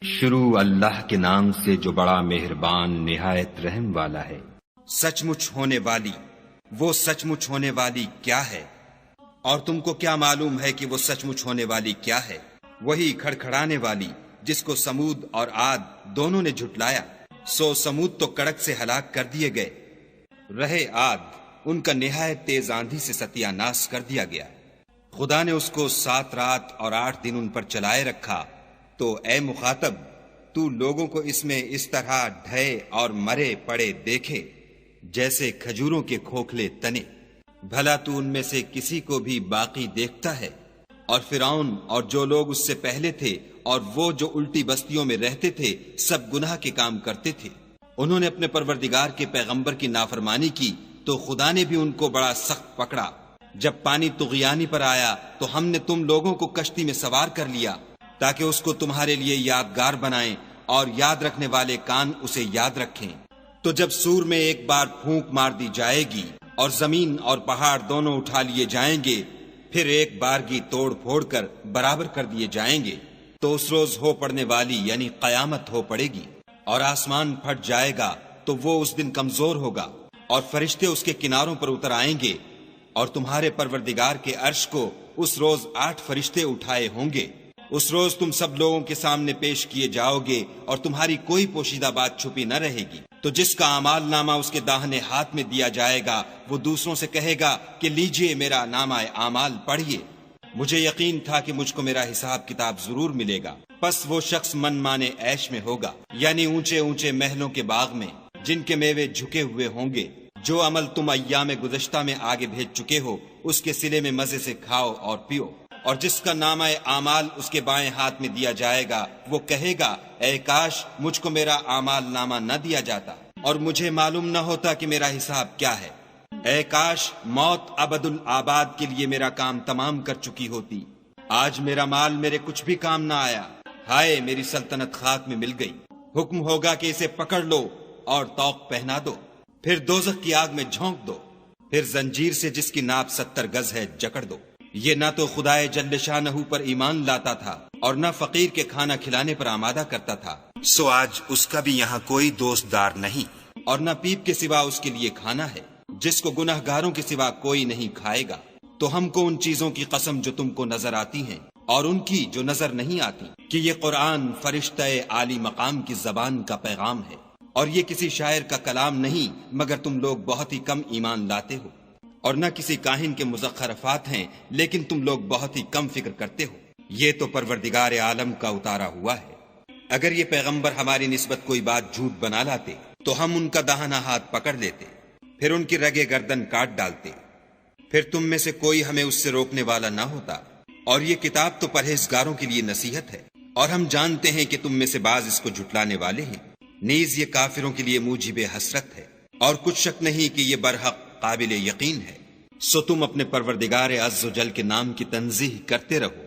شروع اللہ کے نام سے جو بڑا مہربان نہایت رحم والا ہے۔ سچ مچ ہونے والی، وہ سچ مچ ہونے والی کیا ہے؟ اور تم کو کیا معلوم ہے کہ وہ سچ مچ ہونے والی کیا ہے؟ وہی کھڑکھڑانے والی جس کو سمود اور عاد دونوں نے جھٹلایا، سو سمود تو کڑک سے ہلاک کر دیے گئے، رہے عاد ان کا نہایت تیز آندھی سے ستیہ ناش کر دیا گیا۔ خدا نے اس کو 7 رات اور 8 دن ان پر چلائے رکھا، تو اے مخاطب تو لوگوں کو اس میں اس طرح ڈھے اور مرے پڑے دیکھے جیسے کھجوروں کے کھوکھلے تنے، بھلا تو ان میں سے کسی کو بھی باقی دیکھتا ہے؟ اور فرعون اور جو لوگ اس سے پہلے تھے اور وہ جو الٹی بستیوں میں رہتے تھے سب گناہ کے کام کرتے تھے، انہوں نے اپنے پروردگار کے پیغمبر کی نافرمانی کی تو خدا نے بھی ان کو بڑا سخت پکڑا۔ جب پانی طغیانی پر آیا تو ہم نے تم لوگوں کو کشتی میں سوار کر لیا تاکہ اس کو تمہارے لیے یادگار بنائیں اور یاد رکھنے والے کان اسے یاد رکھیں۔ تو جب سور میں ایک بار پھونک مار دی جائے گی اور زمین اور پہاڑ دونوں اٹھا لیے جائیں گے، پھر ایک بارگی توڑ پھوڑ کر برابر کر دیے جائیں گے، تو اس روز ہو پڑنے والی یعنی قیامت ہو پڑے گی، اور آسمان پھٹ جائے گا تو وہ اس دن کمزور ہوگا، اور فرشتے اس کے کناروں پر اتر آئیں گے، اور تمہارے پروردگار کے عرش کو اس روز 8 فرشتے اٹھائے ہوں گے۔ اس روز تم سب لوگوں کے سامنے پیش کیے جاؤ گے اور تمہاری کوئی پوشیدہ بات چھپی نہ رہے گی۔ تو جس کا اعمال نامہ اس کے داہنے ہاتھ میں دیا جائے گا وہ دوسروں سے کہے گا کہ لیجئے میرا نامہ اعمال پڑھیے، مجھے یقین تھا کہ مجھ کو میرا حساب کتاب ضرور ملے گا۔ پس وہ شخص من مانے عیش میں ہوگا، یعنی اونچے اونچے محلوں کے باغ میں جن کے میوے جھکے ہوئے ہوں گے۔ جو عمل تم ایام گزشتہ میں آگے بھیج چکے ہو اس کے صلے میں مزے سے کھاؤ اور پیو۔ اور جس کا نامہ اعمال اس کے بائیں ہاتھ میں دیا جائے گا وہ کہے گا اے کاش مجھ کو میرا اعمال نامہ نہ دیا جاتا اور مجھے معلوم نہ ہوتا کہ میرا حساب کیا ہے۔ اے کاش موت ابد الآباد کے لیے میرا کام تمام کر چکی ہوتی، آج میرا مال میرے کچھ بھی کام نہ آیا، ہائے میری سلطنت خاک میں مل گئی۔ حکم ہوگا کہ اسے پکڑ لو اور طوق پہنا دو، پھر دوزخ کی آگ میں جھونک دو، پھر زنجیر سے جس کی ناپ 70 گز ہے جکڑ دو۔ یہ نہ تو خدائے جل شانہ پر ایمان لاتا تھا اور نہ فقیر کے کھانا کھلانے پر آمادہ کرتا تھا، سو آج اس کا بھی یہاں کوئی دوست دار نہیں، اور نہ پیپ کے سوا اس کے لیے کھانا ہے، جس کو گناہ گاروں کے سوا کوئی نہیں کھائے گا۔ تو ہم کو ان چیزوں کی قسم جو تم کو نظر آتی ہیں اور ان کی جو نظر نہیں آتی کہ یہ قرآن فرشتہ عالی مقام کی زبان کا پیغام ہے، اور یہ کسی شاعر کا کلام نہیں مگر تم لوگ بہت ہی کم ایمان لاتے ہو، اور نہ کسی کاہن کے مزخرفات ہیں لیکن تم لوگ بہت ہی کم فکر کرتے ہو۔ یہ تو پروردگار عالم کا اتارا ہوا ہے۔ اگر یہ پیغمبر ہماری نسبت کوئی بات جھوٹ بنا لاتے تو ہم ان کا داہنا ہاتھ پکڑ لیتے، پھر ان کی رگے گردن کاٹ ڈالتے، پھر تم میں سے کوئی ہمیں اس سے روکنے والا نہ ہوتا۔ اور یہ کتاب تو پرہیزگاروں کے لیے نصیحت ہے، اور ہم جانتے ہیں کہ تم میں سے بعض اس کو جھٹلانے والے ہیں، نیز یہ کافروں کے لیے موجب حسرت ہے، اور کچھ شک نہیں کہ یہ برحق قابل یقین ہے۔ سو تم اپنے پروردگار عز و جل کے نام کی تنزیہ کرتے رہو۔